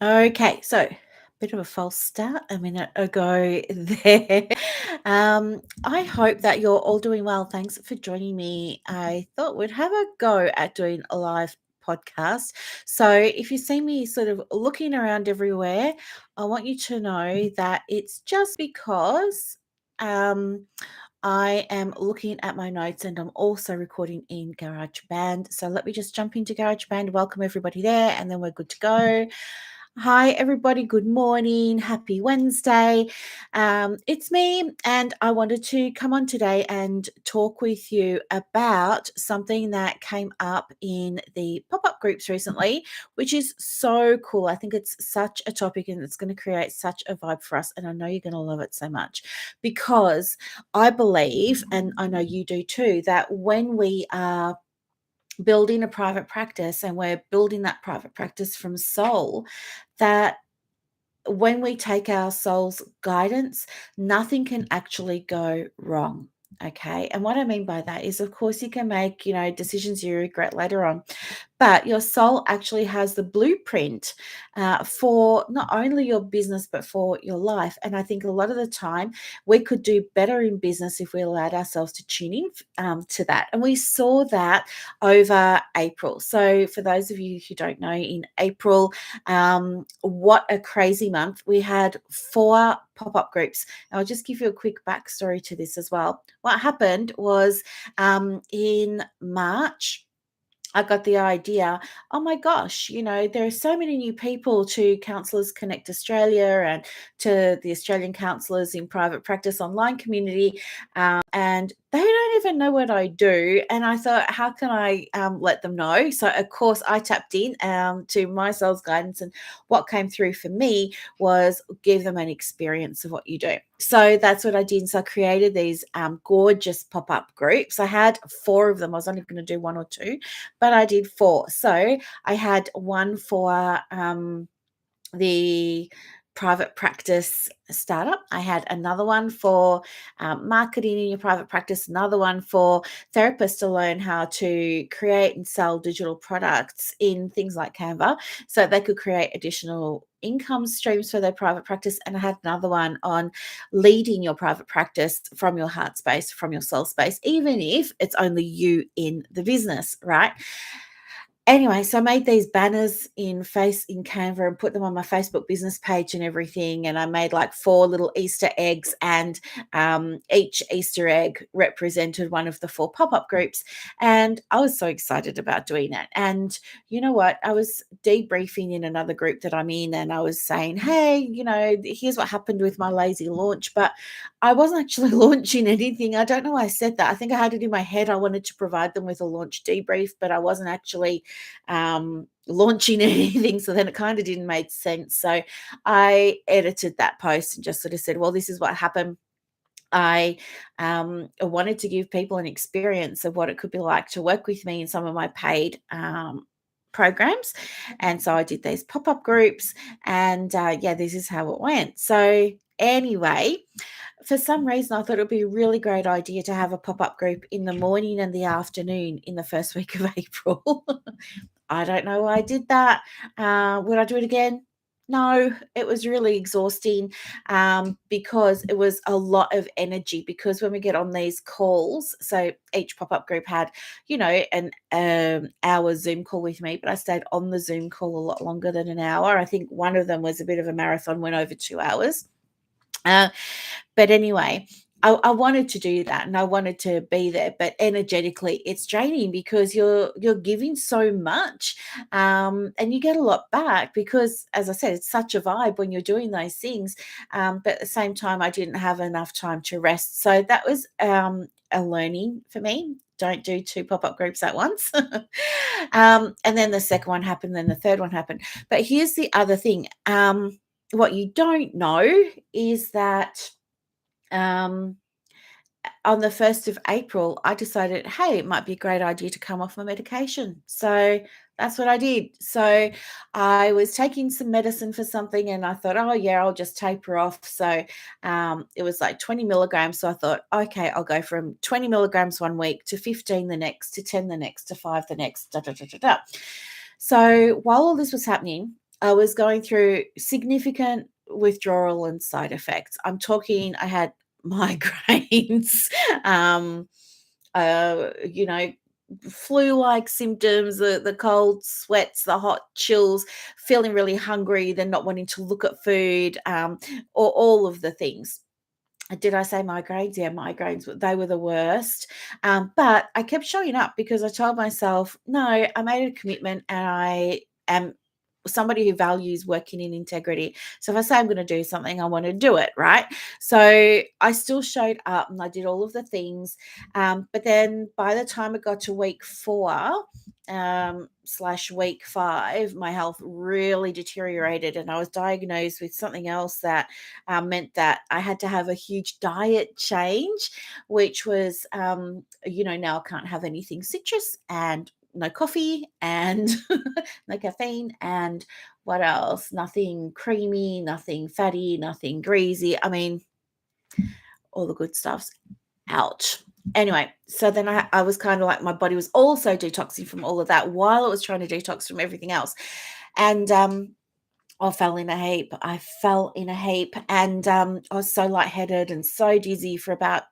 Okay, so bit of a false start a minute ago there. I hope that you're all doing well. Thanks for joining me. I thought we'd have a go at doing a live podcast. So if you see me sort of looking around everywhere, I want you to know that it's just because um, I am looking at my notes and I'm also recording in GarageBand. So let me just jump into GarageBand, welcome everybody there, and then we're good to go. Hi, everybody. Good morning. Happy Wednesday. It's me, and I wanted to come on today and talk with you about something that came up in the pop up groups recently, which is so cool. I think it's such a topic and it's going to create such a vibe for us. And I know you're going to love it so much because I believe, and I know you do too, that when we are building a private practice and we're building that private practice from soul, that when we take our soul's guidance, nothing can actually go wrong. Okay. And what I mean by that is, of course, you can make, decisions you regret later on, but your soul actually has the blueprint for not only your business, but for your life. And I think a lot of the time we could do better in business if we allowed ourselves to tune in to that. And we saw that over April. So, for those of you who don't know, in April, what a crazy month. We had 4 pop-up groups. I'll just give you a quick backstory to this as well. What happened was in March, I got the idea, oh my gosh, there are so many new people to Counsellors Connect Australia and to the Australian Counsellors in Private Practice online community. And they don't even know what I do. And I thought, how can I let them know? So, of course, I tapped in to my soul's guidance. And what came through for me was give them an experience of what you do. So that's what I did. So I created these gorgeous pop-up groups. I had 4 of them. I was only going to do 1 or 2, but I did 4. So I had one for the private practice startup. I had another one for marketing in your private practice, another one for therapists to learn how to create and sell digital products in things like Canva so they could create additional income streams for their private practice. And I had another one on leading your private practice from your heart space, from your soul space, even if it's only you in the business, right? Anyway, so I made these banners in Canva and put them on my Facebook business page and everything. And I made like 4 little Easter eggs, and each Easter egg represented one of the 4 pop-up groups. And I was so excited about doing it. And you know what? I was debriefing in another group that I'm in, and I was saying, hey, here's what happened with my lazy launch. But I wasn't actually launching anything. I don't know why I said that. I think I had it in my head. I wanted to provide them with a launch debrief, but I wasn't actually launching anything. So then it kind of didn't make sense. So I edited that post and just sort of said, well, this is what happened. I wanted to give people an experience of what it could be like to work with me in some of my paid programs. And so I did these pop-up groups, and this is how it went. So anyway, for some reason, I thought it would be a really great idea to have a pop-up group in the morning and the afternoon in the first week of April. I don't know why I did that. Would I do it again? No, it was really exhausting because it was a lot of energy. Because when we get on these calls, so each pop-up group had, an hour Zoom call with me, but I stayed on the Zoom call a lot longer than an hour. I think one of them was a bit of a marathon, went over 2 hours. But anyway, I wanted to do that and I wanted to be there, but energetically it's draining because you're giving so much, and you get a lot back because, as I said, it's such a vibe when you're doing those things. But at the same time, I didn't have enough time to rest. So that was a learning for me. Don't do 2 pop-up groups at once. And then the second one happened, then the third one happened. But here's the other thing. What you don't know is that on the 1st of April, I decided, hey, it might be a great idea to come off my medication. So that's what I did. So I was taking some medicine for something and I thought, oh, yeah, I'll just taper off. So it was like 20 milligrams. So I thought, okay, I'll go from 20 milligrams one week to 15 the next, to 10 the next, to 5 the next, da, da, da, da, da. So while all this was happening, I was going through significant withdrawal and side effects. I'm talking, I had migraines, um, you know, flu-like symptoms, the cold sweats, the hot chills, feeling really hungry, then not wanting to look at food, or all of the things. Did I say migraines? Yeah, migraines, they were the worst. But I kept showing up because I told myself, no, I made a commitment and I am somebody who values working in integrity. So if I say I'm going to do something, I want to do it, right? So I still showed up and I did all of the things. But then by the time it got to week 4, slash week 5, my health really deteriorated and I was diagnosed with something else that meant that I had to have a huge diet change, which was, now I can't have anything citrus and no coffee and no caffeine and what else? Nothing creamy, nothing fatty, nothing greasy. I mean, all the good stuff's out. Anyway, so then I was kind of like, my body was also detoxing from all of that while it was trying to detox from everything else. And I fell in a heap. I fell in a heap and I was so lightheaded and so dizzy for about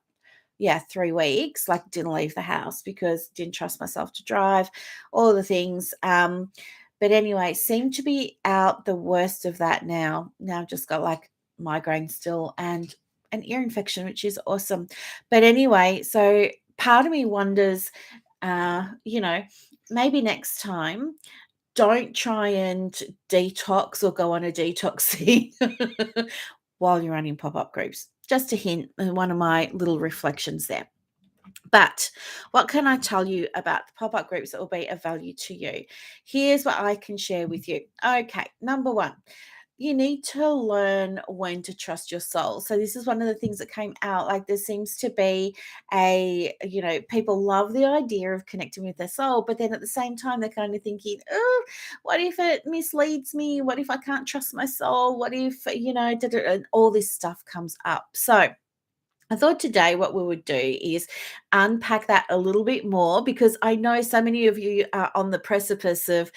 3 weeks, like didn't leave the house because didn't trust myself to drive, all the things. But anyway, seem to be out the worst of that now. Now I've just got like migraine still and an ear infection, which is awesome. But anyway, so part of me wonders, uh, you know, maybe next time don't try and detox or go on a detox while you're running pop-up groups. Just a hint, one of my little reflections there. But what can I tell you about the pop-up groups that will be of value to you? Here's what I can share with you. Okay, number 1, you need to learn when to trust your soul. So this is one of the things that came out. Like there seems to be people love the idea of connecting with their soul, but then at the same time they're kind of thinking, oh, what if it misleads me? What if I can't trust my soul? What if, and all this stuff comes up. So I thought today what we would do is unpack that a little bit more because I know so many of you are on the precipice of,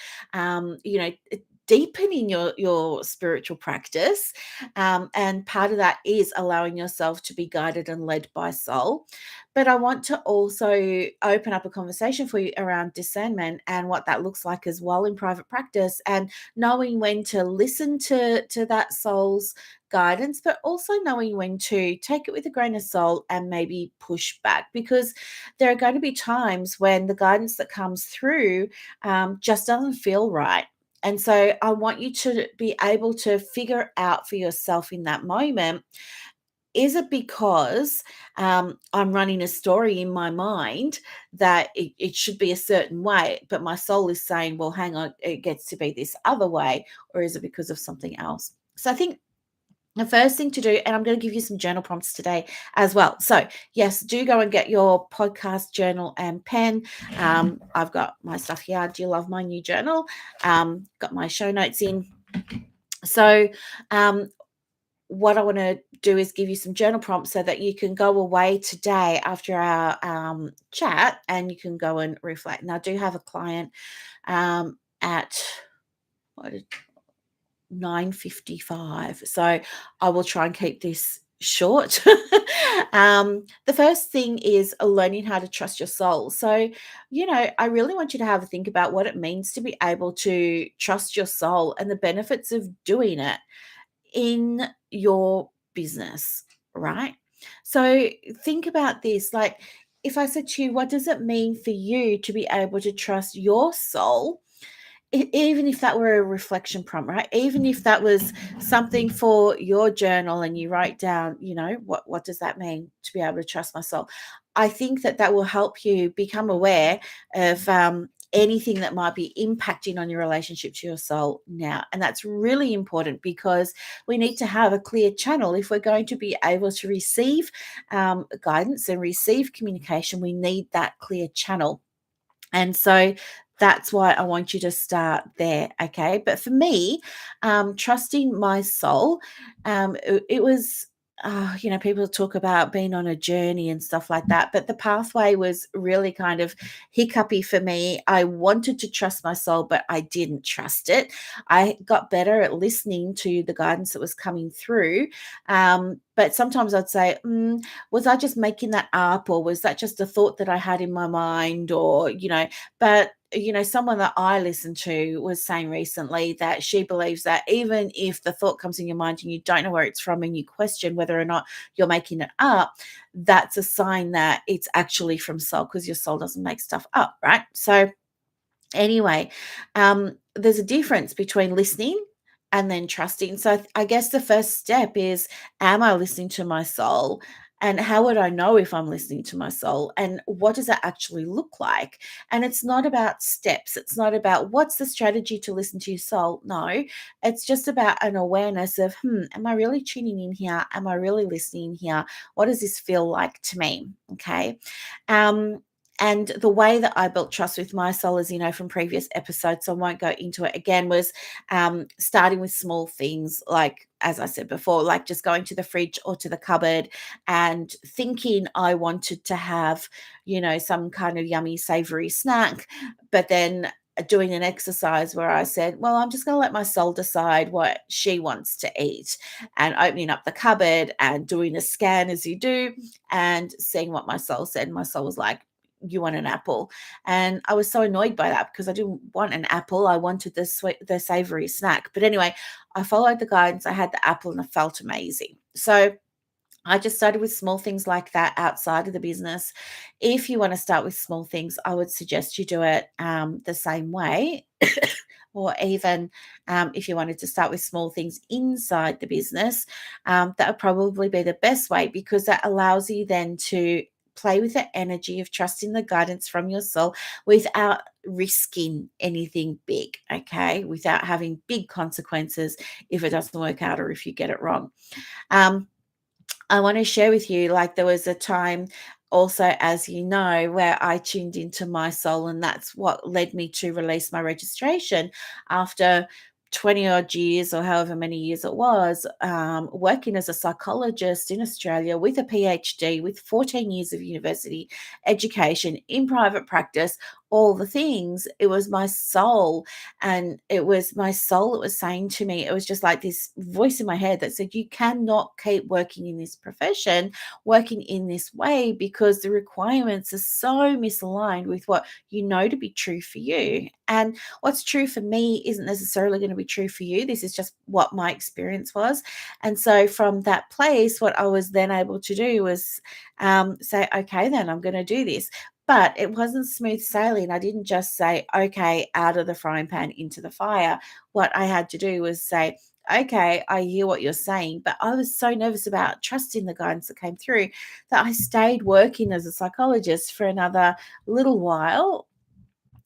deepening your spiritual practice, and part of that is allowing yourself to be guided and led by soul. But I want to also open up a conversation for you around discernment and what that looks like as well in private practice, and knowing when to listen to that soul's guidance, but also knowing when to take it with a grain of salt and maybe push back, because there are going to be times when the guidance that comes through just doesn't feel right. And so I want you to be able to figure out for yourself in that moment, is it because I'm running a story in my mind that it should be a certain way, but my soul is saying, well, hang on, it gets to be this other way, or is it because of something else? So I think the first thing to do, and I'm going to give you some journal prompts today as well. So, yes, do go and get your podcast journal and pen. I've got my stuff here. Do you love my new journal? Got my show notes in. So, what I want to do is give you some journal prompts so that you can go away today after our chat and you can go and reflect. And I do have a client at what 9:55. So I will try and keep this short. The first thing is learning how to trust your soul. So, I really want you to have a think about what it means to be able to trust your soul and the benefits of doing it in your business, right? So think about this. Like, if I said to you, what does it mean for you to be able to trust your soul? Even if that were a reflection prompt, right? Even if that was something for your journal and you write down, what does that mean to be able to trust my soul? I think that will help you become aware of anything that might be impacting on your relationship to your soul now. And that's really important because we need to have a clear channel. If we're going to be able to receive guidance and receive communication, we need that clear channel. And so that's why I want you to start there, okay? But for me, trusting my soul, it was people talk about being on a journey and stuff like that, but the pathway was really kind of hiccupy for me. I wanted to trust my soul, but I didn't trust it. I got better at listening to the guidance that was coming through. But sometimes I'd say, was I just making that up, or was that just a thought that I had in my mind, but someone that I listened to was saying recently that she believes that even if the thought comes in your mind and you don't know where it's from and you question whether or not you're making it up, that's a sign that it's actually from soul, because your soul doesn't make stuff up, right? So anyway, there's a difference between listening and then trusting. So I guess the first step is, am I listening to my soul? And how would I know if I'm listening to my soul? And what does that actually look like? And it's not about steps. It's not about what's the strategy to listen to your soul. No, it's just about an awareness of, am I really tuning in here? Am I really listening here? What does this feel like to me? Okay. Um, and the way that I built trust with my soul, as you know from previous episodes, so I won't go into it again, was starting with small things, like, as I said before, like just going to the fridge or to the cupboard and thinking I wanted to have, some kind of yummy, savory snack, but then doing an exercise where I said, well, I'm just going to let my soul decide what she wants to eat, and opening up the cupboard and doing a scan as you do and seeing what my soul said. My soul was like, you want an apple. And I was so annoyed by that, because I didn't want an apple. I wanted the savory snack. But anyway, I followed the guidance. I had the apple and I felt amazing. So I just started with small things like that outside of the business. If you want to start with small things, I would suggest you do it the same way. Or even if you wanted to start with small things inside the business, that would probably be the best way, because that allows you then to play with the energy of trusting the guidance from your soul without risking anything big, okay? Without having big consequences if it doesn't work out or if you get it wrong. Um, I want to share with you, like, there was a time also, as you know, where I tuned into my soul, and that's what led me to release my registration after 20 odd years, or however many years it was, working as a psychologist in Australia with a PhD, with 14 years of university education in private practice, all the things. It was my soul, and it was my soul that was saying to me, it was just like this voice in my head that said, you cannot keep working in this profession, working in this way, because the requirements are so misaligned with what you know to be true for you. And what's true for me isn't necessarily going to be true for you. This is just what my experience was. And so from that place, what I was then able to do was say, okay, then I'm going to do this. But it wasn't smooth sailing. I didn't just say, okay, out of the frying pan into the fire. What I had to do was say, okay, I hear what you're saying, but I was so nervous about trusting the guidance that came through that I stayed working as a psychologist for another little while.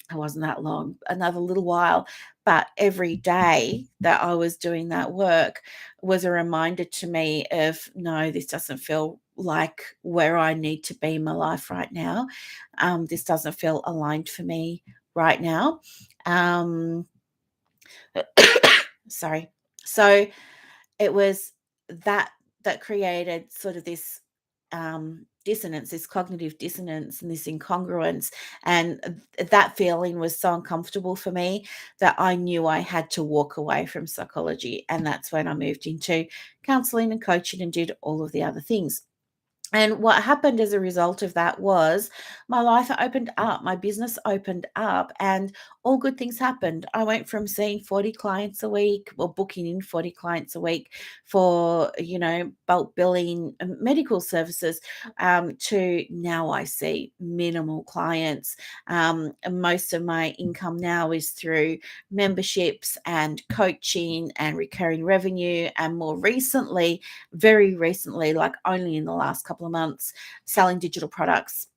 It wasn't that long, another little while. But every day that I was doing that work was a reminder to me of, no, this doesn't feel like where I need to be in my life right now. This doesn't feel aligned for me right now. Um, sorry. So it was that that created sort of this dissonance, this cognitive dissonance, and this incongruence. And that feeling was so uncomfortable for me that I knew I had to walk away from psychology. And that's when I moved into counseling and coaching and did all of the other things. And what happened as a result of that was my life opened up, my business opened up, and all good things happened. I went from seeing 40 clients a week, or booking in 40 clients a week for, bulk billing medical services, to now I see minimal clients. And most of my income now is through memberships and coaching and recurring revenue. And more recently, very recently, like only in the last couple of months, selling digital products.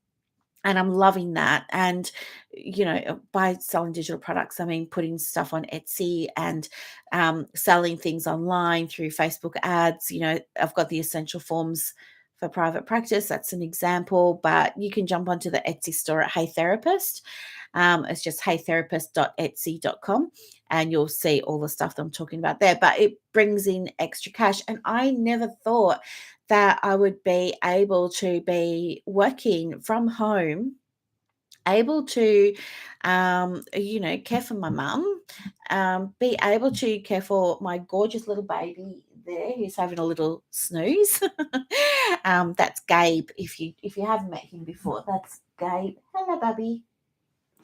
And I'm loving that. And, by selling digital products, I mean putting stuff on Etsy and selling things online through Facebook ads. I've got the essential forms for private practice. That's an example, but you can jump onto the Etsy store at Hey Therapist. It's just heytherapist.etsy.com, and you'll see all the stuff that I'm talking about there. But it brings in extra cash. And I never thought that I would be able to be working from home, able to, care for my mum, be able to care for my gorgeous little baby there who's having a little snooze. That's Gabe. If you haven't met him before, that's Gabe. Hello, Bubby.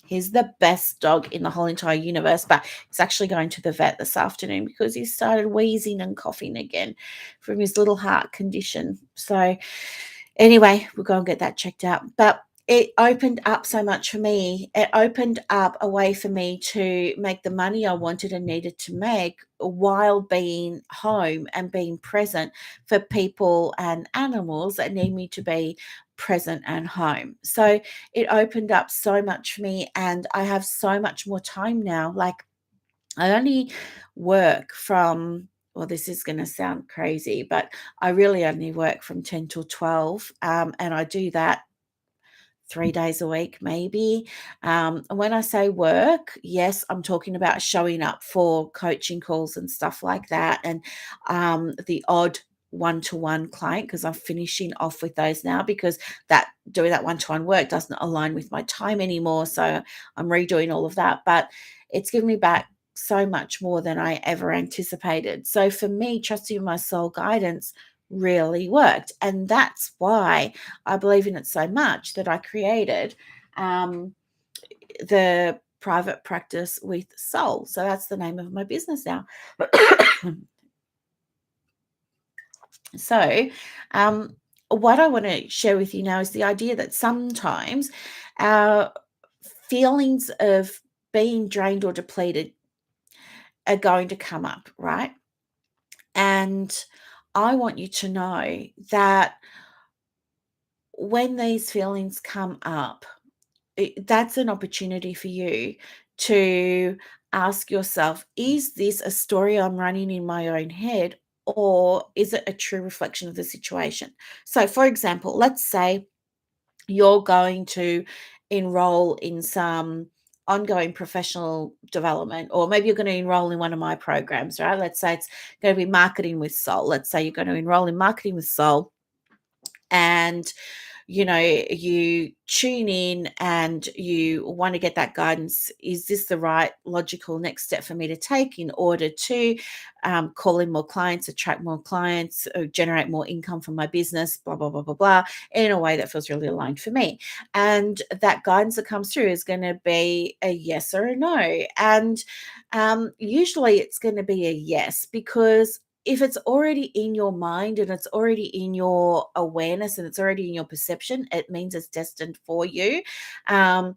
He's the best dog in the whole entire universe, but he's actually going to the vet this afternoon because he started wheezing and coughing again from his little heart condition. So, anyway, we'll go and get that checked out. But it opened up so much for me. It opened up a way for me to make the money I wanted and needed to make while being home and being present for people and animals that need me to be present and home. So it opened up so much for me, and I have so much more time now. Like, I only work from, well, this is going to sound crazy, but I really only work from 10 till 12. And I do that 3 days a week, maybe. And when I say work, yes, I'm talking about showing up for coaching calls and stuff like that, and the odd one-to-one client, because I'm finishing off with those now, because that doing that one-to-one work doesn't align with my time anymore. So I'm redoing all of that, but it's given me back so much more than I ever anticipated. So for me, trusting my soul guidance really worked, and that's why I believe in it so much that I created the private practice with soul. So that's the name of my business now. So, what I want to share with you now is the idea that sometimes our feelings of being drained or depleted are going to come up, right? And I want you to know that when these feelings come up, that's an opportunity for you to ask yourself, is this a story I'm running in my own head, or is it a true reflection of the situation? So, for example, let's say you're going to enroll in some ongoing professional development, or maybe you're going to enroll in one of my programs, right? Let's say it's going to be marketing with soul. Let's say you're going to enroll in marketing with soul, and you tune in and you want to get that guidance. Is this the right logical next step for me to take in order to call in more clients, attract more clients, generate more income from my business, blah, blah, blah, blah, blah, in a way that feels really aligned for me? And that guidance that comes through is going to be a yes or a no. And usually it's going to be a yes, because if it's already in your mind and it's already in your awareness and it's already in your perception, it means it's destined for you. Um,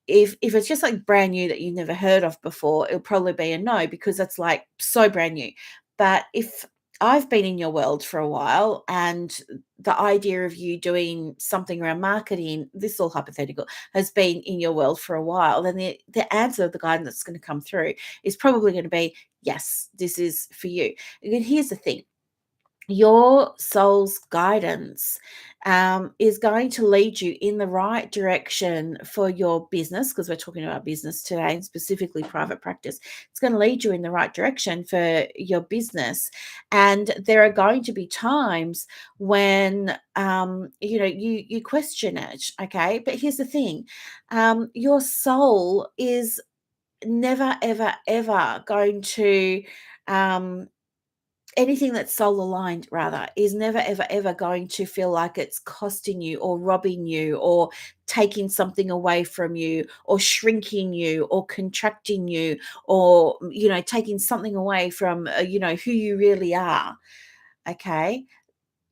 if it's just like brand new that you never heard of before, it'll probably be a no, because that's like so brand new. But if I've been in your world for a while, and the idea of you doing something around marketing, this is all hypothetical, has been in your world for a while, then the answer, the guidance that's going to come through is probably going to be, yes, this is for you. And here's the thing: your soul's guidance is going to lead you in the right direction for your business, because we're talking about business today, and specifically private practice. It's going to lead you in the right direction for your business. And there are going to be times when you question it. Okay, but here's the thing: your soul is never, ever, ever going to anything that's soul aligned, rather, is never, ever, ever going to feel like it's costing you or robbing you or taking something away from you or shrinking you or contracting you, or taking something away from who you really are. Okay,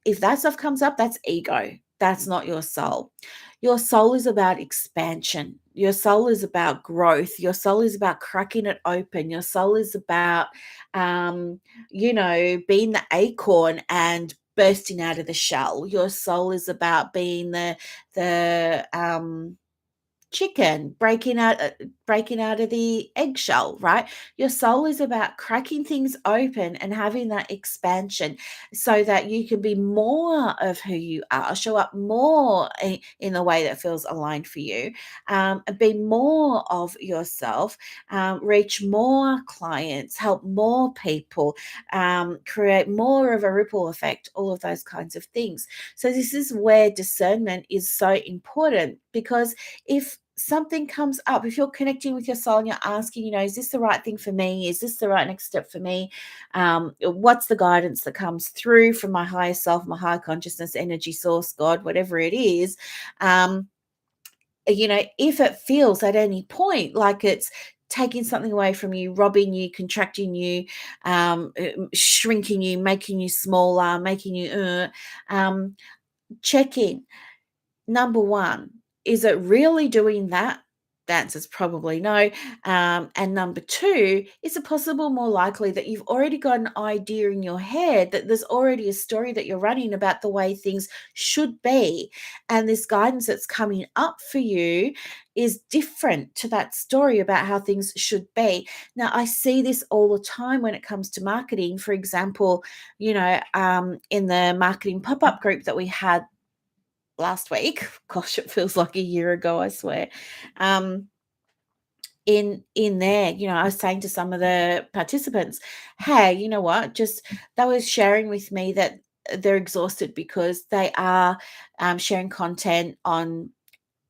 if that stuff comes up, that's ego. That's not your soul. Your soul is about expansion. Your soul is about growth. Your soul is about cracking it open. Your soul is about, being the acorn and bursting out of the shell. Your soul is about being the chicken breaking out of the eggshell, right? Your soul is about cracking things open and having that expansion so that you can be more of who you are, show up more in the way that feels aligned for you, be more of yourself, reach more clients, help more people, create more of a ripple effect, all of those kinds of things. So this is where discernment is so important, because if something comes up, if you're connecting with your soul and you're asking, is this the right thing for me? Is this the right next step for me? What's the guidance that comes through from my higher self, my higher consciousness, energy source, God, whatever it is? If it feels at any point like it's taking something away from you, robbing you, contracting you, shrinking you, making you smaller, making you, check in. Number one, is it really doing that? The answer is probably no. And number two, is it possible more likely that you've already got an idea in your head, that there's already a story that you're running about the way things should be, and this guidance that's coming up for you is different to that story about how things should be. Now, I see this all the time when it comes to marketing. For example, in the marketing pop-up group that we had last week, gosh, it feels like a year ago, I swear. In there, I was saying to some of the participants, hey, you know what, just they were sharing with me that they're exhausted because they are sharing content on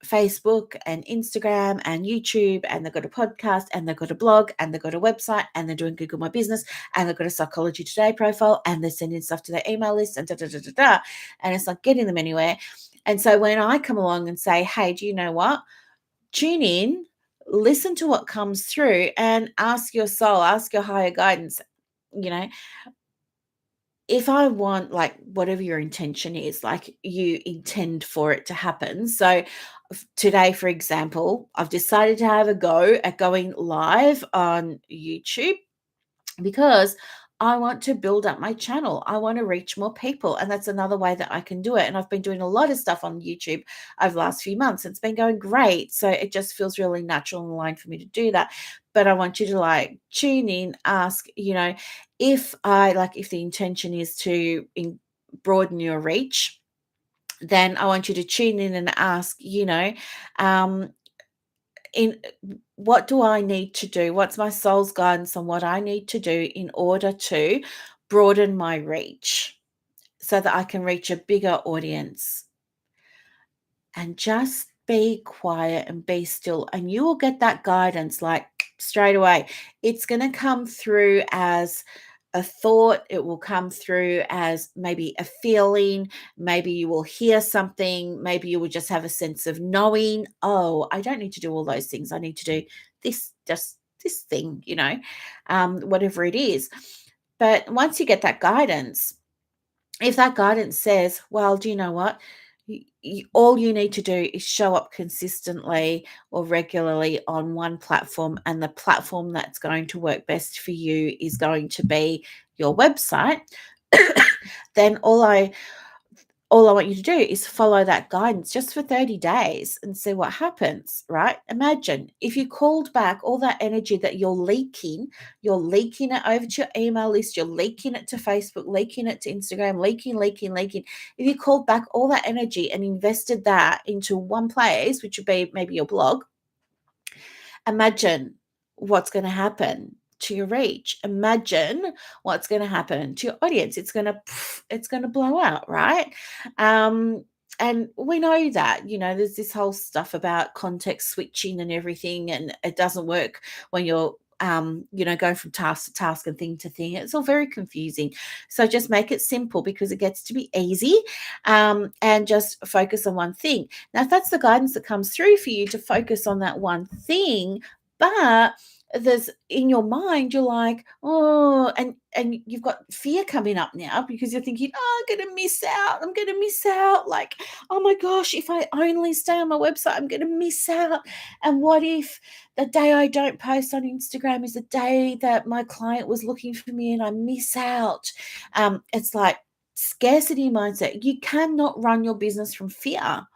Facebook and Instagram and YouTube, and they've got a podcast, and they've got a blog, and they've got a website, and they're doing Google My Business, and they've got a Psychology Today profile, and they're sending stuff to their email list, and da da da da da, and it's not getting them anywhere. And so when I come along and say, hey, do you know what? Tune in, listen to what comes through, and ask your soul, ask your higher guidance, you know, if I want, like, whatever your intention is, like, you intend for it to happen. So today, for example, I've decided to have a go at going live on YouTube because I want to build up my channel. I want to reach more people. And that's another way that I can do it. And I've been doing a lot of stuff on YouTube over the last few months. It's been going great. So it just feels really natural and aligned for me to do that. But I want you to, like, tune in, ask, if the intention is to broaden your reach, then I want you to tune in and ask, um, in what do I need to do? What's my soul's guidance on what I need to do in order to broaden my reach so that I can reach a bigger audience? And just be quiet and be still, and you will get that guidance like straight away. It's going to come through as a thought, it will come through as maybe a feeling, maybe you will hear something, maybe you will just have a sense of knowing, oh, I don't need to do all those things, I need to do this, just this thing, whatever it is. But once you get that guidance, if that guidance says, well, do you know what? All you need to do is show up consistently or regularly on one platform, and the platform that's going to work best for you is going to be your website. Then all I want you to do is follow that guidance just for 30 days and see what happens, right? Imagine if you called back all that energy that you're leaking it over to your email list, you're leaking it to Facebook, leaking it to Instagram, leaking. If you called back all that energy and invested that into one place, which would be maybe your blog, imagine what's going to happen to your reach. Imagine what's going to happen to your audience. It's going to blow out, right? And we know that, there's this whole stuff about context switching and everything, and it doesn't work when you're going from task to task and thing to thing. It's all very confusing. So just make it simple, because it gets to be easy, and just focus on one thing. Now, if that's the guidance that comes through for you to focus on that one thing, but there's in your mind, you're like, oh, and you've got fear coming up now because you're thinking, oh, I'm going to miss out. Like, oh my gosh, if I only stay on my website, I'm going to miss out. And what if the day I don't post on Instagram is the day that my client was looking for me and I miss out? It's like scarcity mindset. You cannot run your business from fear.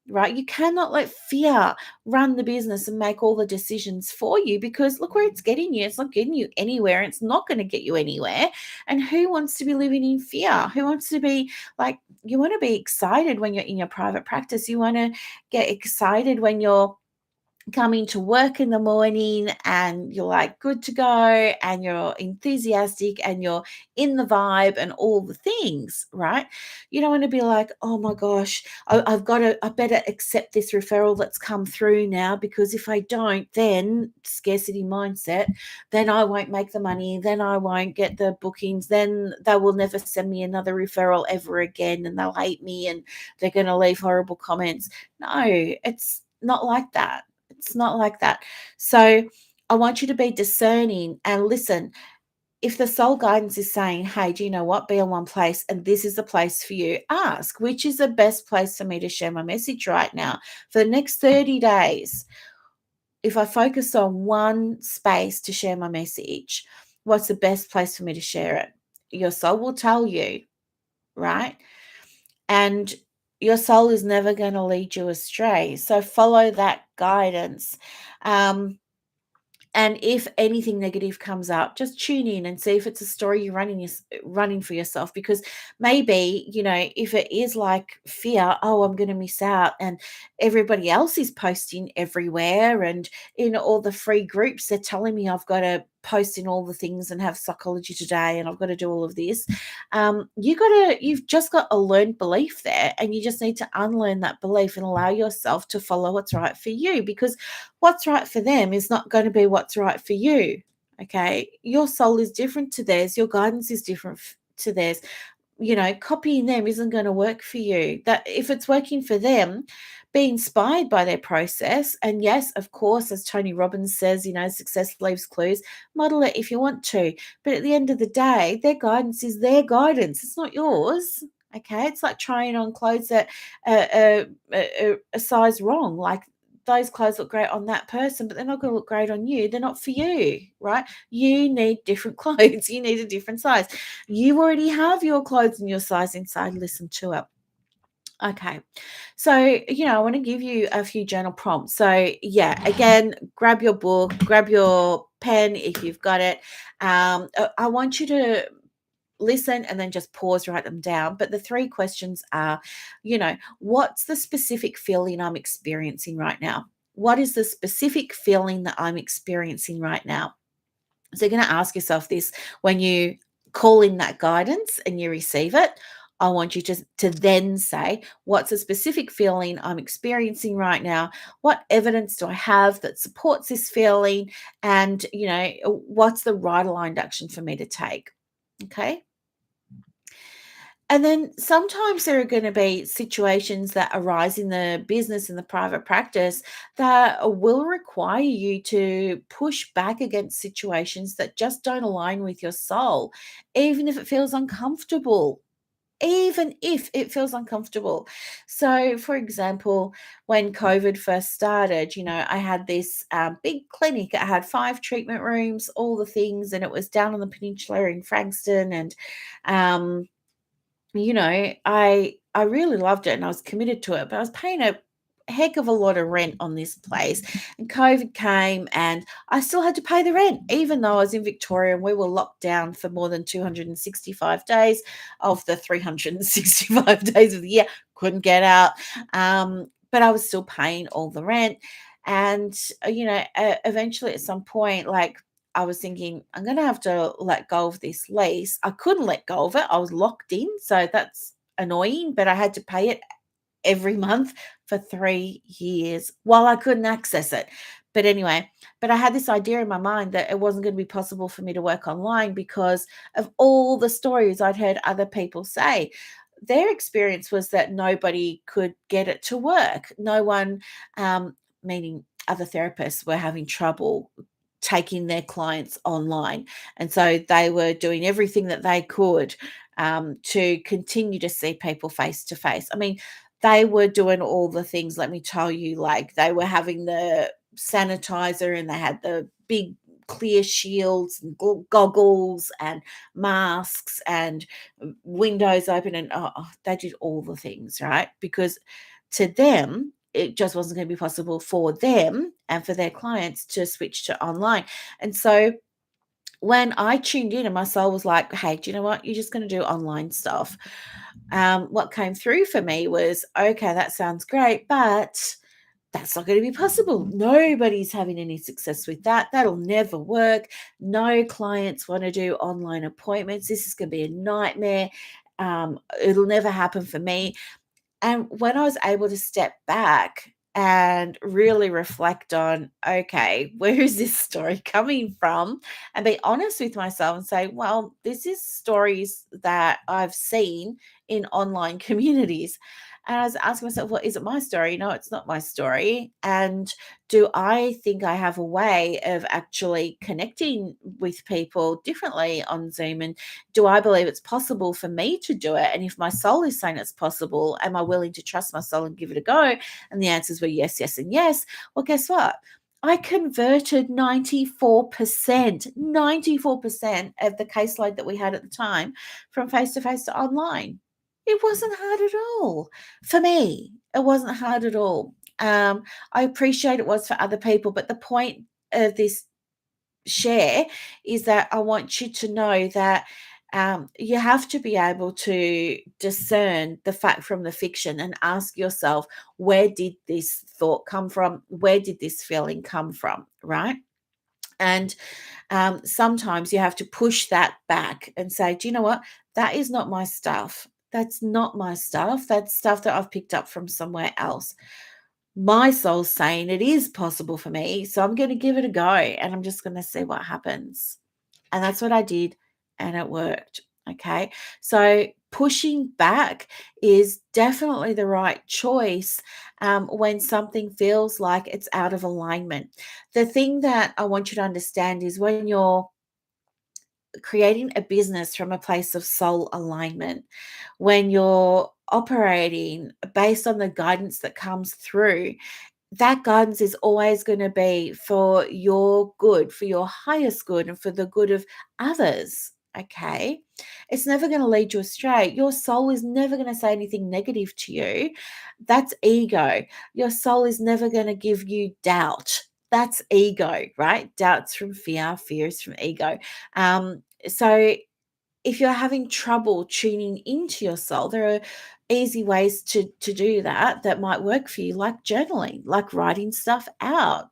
right? You cannot let fear run the business and make all the decisions for you, because look where it's getting you. It's not getting you anywhere. It's not going to get you anywhere. And who wants to be living in fear? Who wants to be like, you want to be excited when you're in your private practice. You want to get excited when you're coming to work in the morning and you're like good to go and you're enthusiastic and you're in the vibe and all the things, right? You don't want to be like, oh my gosh, I better accept this referral that's come through now, because if I don't, then scarcity mindset, then I won't make the money, then I won't get the bookings, then they will never send me another referral ever again and they'll hate me and they're going to leave horrible comments. No, it's not like that. It's not like that. So I want you to be discerning and listen. If the soul guidance is saying, hey, do you know what? Be in one place and this is the place for you, ask, which is the best place for me to share my message right now? For the next 30 days, if I focus on one space to share my message, what's the best place for me to share it? Your soul will tell you, right? And your soul is never going to lead you astray. So follow that guidance. Um, and if anything negative comes up, just tune in and see if it's a story you're running for yourself. Because maybe, if it is like fear, oh, I'm going to miss out, and everybody else is posting everywhere, and in all the free groups, they're telling me I've got to post in all the things and have psychology today, and I've got to do all of this. You've just got a learned belief there, and you just need to unlearn that belief and allow yourself to follow what's right for you, because what's right for them is not going to be what's right for you. Okay. Your soul is different to theirs. Your guidance is different to theirs. Copying them isn't going to work for you. That if it's working for them, be inspired by their process. And yes, of course, as Tony Robbins says, success leaves clues. Model it if you want to. But at the end of the day, their guidance is their guidance. It's not yours. Okay. It's like trying on clothes that are a size wrong. Like, those clothes look great on that person, but they're not going to look great on you. They're not for you, right? You need different clothes. You need a different size. You already have your clothes and your size inside. Listen to it. Okay. So, I want to give you a few journal prompts. So, yeah, again, grab your book, grab your pen if you've got it. I want you to listen and then just pause, write them down. But the three questions are, what's the specific feeling I'm experiencing right now? What is the specific feeling that I'm experiencing right now? So you're going to ask yourself this when you call in that guidance and you receive it. I want you to then say, what's a specific feeling I'm experiencing right now? What evidence do I have that supports this feeling? And, what's the right aligned action for me to take? Okay. And then sometimes there are going to be situations that arise in the business and the private practice that will require you to push back against situations that just don't align with your soul, even if it feels uncomfortable. Even if it feels uncomfortable. So, for example, when COVID first started, I had this big clinic. I had 5 treatment rooms, all the things, and it was down on the peninsula in Frankston. And um, I really loved it and I was committed to it, but I was paying a heck of a lot of rent on this place. And COVID came and I still had to pay the rent, even though I was in Victoria and we were locked down for more than 265 days of the 365 days of the year. Couldn't get out. But I was still paying all the rent. And, eventually at some point, like, I was thinking, I'm going to have to let go of this lease. I couldn't let go of it. I was locked in. So that's annoying, but I had to pay it every month for 3 years while I couldn't access it. But anyway, but I had this idea in my mind that it wasn't going to be possible for me to work online because of all the stories I'd heard other people say. Their experience was that nobody could get it to work. No one, meaning other therapists, were having trouble taking their clients online. And so they were doing everything that they could to continue to see people face to face. I mean, they were doing all the things, let me tell you, like they were having the sanitizer and they had the big clear shields and goggles and masks and windows open, and they did all the things, right? Because to them, it just wasn't going to be possible for them and for their clients to switch to online. And so when I tuned in and my soul was like, hey, do you know what? You're just going to do online stuff. What came through for me was, okay, that sounds great, but that's not going to be possible. Nobody's having any success with that. That'll never work. No clients want to do online appointments. This is going to be a nightmare. It'll never happen for me. And when I was able to step back and really reflect on, okay, where is this story coming from? And be honest with myself and say, well, this is stories that I've seen in online communities. And I was asking myself, well, is it my story? No, it's not my story. And do I think I have a way of actually connecting with people differently on Zoom? And do I believe it's possible for me to do it? And if my soul is saying it's possible, am I willing to trust my soul and give it a go? And the answers were yes, yes, and yes. Well, guess what? I converted 94% of the caseload that we had at the time from face to face to online. It wasn't hard at all. For me, it wasn't hard at all. I appreciate it was for other people, but the point of this share is that I want you to know that you have to be able to discern the fact from the fiction and ask yourself, where did this thought come from? Where did this feeling come from? Right. And sometimes you have to push that back and say, do you know what? That is not my stuff. That's not my stuff. That's stuff that I've picked up from somewhere else. My soul's saying it is possible for me. So I'm going to give it a go and I'm just going to see what happens. And that's what I did. And it worked. Okay. So pushing back is definitely the right choice when something feels like it's out of alignment. The thing that I want you to understand is when you're creating a business from a place of soul alignment, when you're operating based on the guidance that comes through, that guidance is always going to be for your good, for your highest good, and for the good of others. Okay. It's never going to lead you astray. Your soul is never going to say anything negative to you. That's ego. Your soul is never going to give you doubt. That's ego, right? Doubt's from fear, fear is from ego. So if you're having trouble tuning into your soul, there are easy ways to do that might work for you, like journaling, like writing stuff out.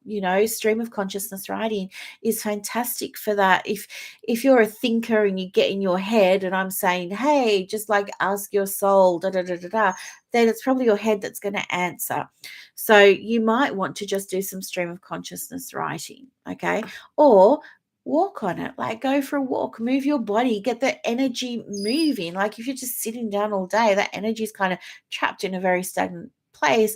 Stream of consciousness writing is fantastic for that. If you're a thinker and you get in your head and I'm saying, hey, just like ask your soul, da da da da da, then it's probably your head that's going to answer. So you might want to just do some stream of consciousness writing, okay? Or walk on it, like go for a walk, move your body, get the energy moving. Like if you're just sitting down all day, that energy is kind of trapped in a very stagnant place.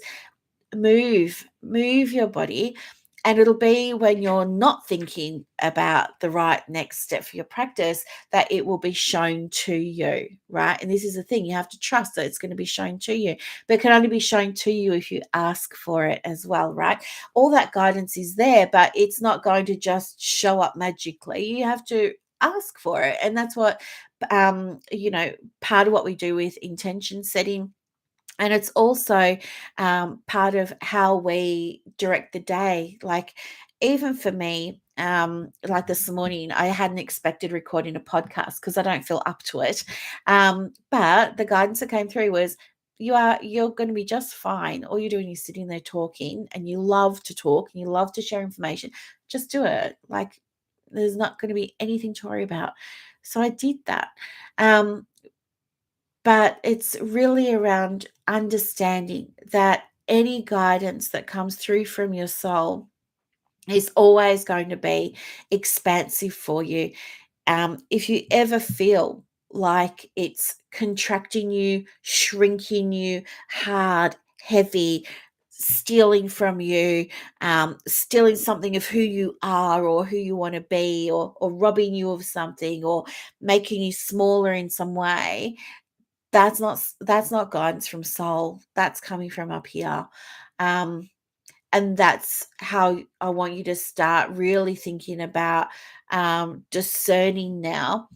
Move your body. And it'll be when you're not thinking about the right next step for your practice that it will be shown to you, right? And this is the thing, you have to trust that it's going to be shown to you, but it can only be shown to you if you ask for it as well, right? All that guidance is there, but it's not going to just show up magically. You have to ask for it. And that's what, part of what we do with intention setting. And it's also part of how we direct the day. Like, even for me, like this morning, I hadn't expected recording a podcast because I don't feel up to it. But the guidance that came through was, you're going to be just fine. All you're doing is sitting there talking, and you love to talk and you love to share information. Just do it. Like, there's not going to be anything to worry about. So I did that. Um, but it's really around understanding that any guidance that comes through from your soul is always going to be expansive for you. If you ever feel like it's contracting you, shrinking you, hard, heavy, stealing from you, stealing something of who you are or who you want to be, or robbing you of something, or making you smaller in some way, that's not guidance from soul. That's coming from up here. Um, and that's how I want you to start really thinking about discerning now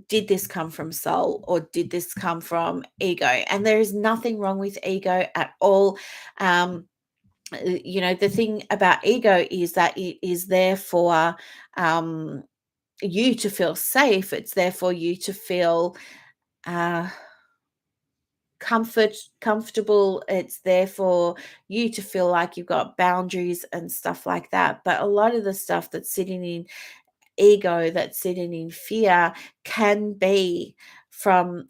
did this come from soul or did this come from ego? And there is nothing wrong with ego at all. The thing about ego is that it is there for um, you to feel safe. It's there for you to feel uh, comfortable. It's there for you to feel like you've got boundaries and stuff like that. But a lot of the stuff that's sitting in ego, that's sitting in fear, can be from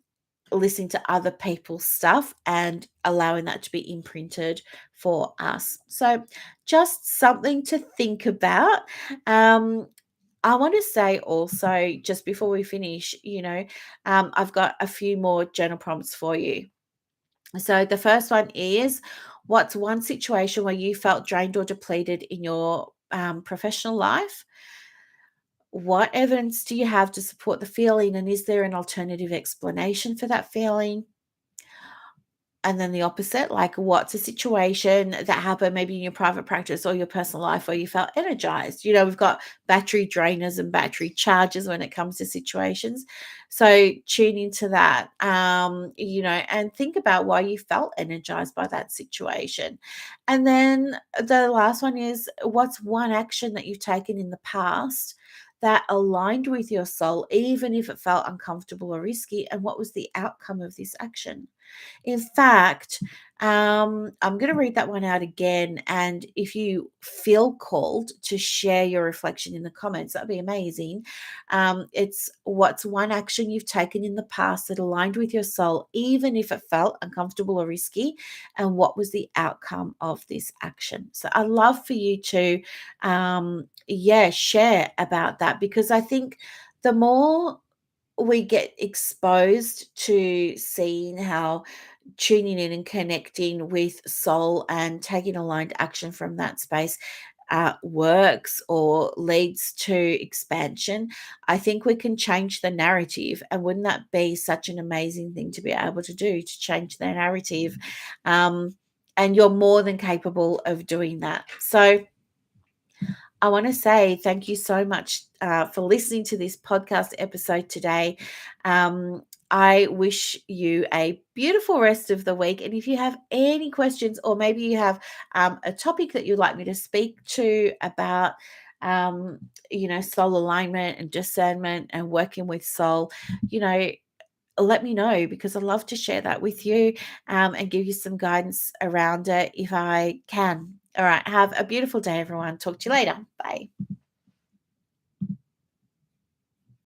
listening to other people's stuff and allowing that to be imprinted for us. So just something to think about. um, I want to say also, just before we finish, I've got a few more journal prompts for you. So the first one is, what's one situation where you felt drained or depleted in your professional life? What evidence do you have to support the feeling? And is there an alternative explanation for that feeling? And then the opposite, like, what's a situation that happened maybe in your private practice or your personal life where you felt energized? We've got battery drainers and battery chargers when it comes to situations. So tune into that, and think about why you felt energized by that situation. And then the last one is, what's one action that you've taken in the past that aligned with your soul, even if it felt uncomfortable or risky? And what was the outcome of this action? In fact, I'm going to read that one out again. And if you feel called to share your reflection in the comments, that'd be amazing. It's, what's one action you've taken in the past that aligned with your soul, even if it felt uncomfortable or risky? And what was the outcome of this action? So I'd love for you to, share about that, because I think the more we get exposed to seeing how tuning in and connecting with soul and taking aligned action from that space works or leads to expansion, I think we can change the narrative. And wouldn't that be such an amazing thing to be able to do, to change the narrative? And you're more than capable of doing that. So I want to say thank you so much for listening to this podcast episode today. I wish you a beautiful rest of the week. And if you have any questions, or maybe you have a topic that you'd like me to speak to about, soul alignment and discernment and working with soul, let me know, because I'd love to share that with you, and give you some guidance around it if I can. All right. Have a beautiful day, everyone. Talk to you later. Bye.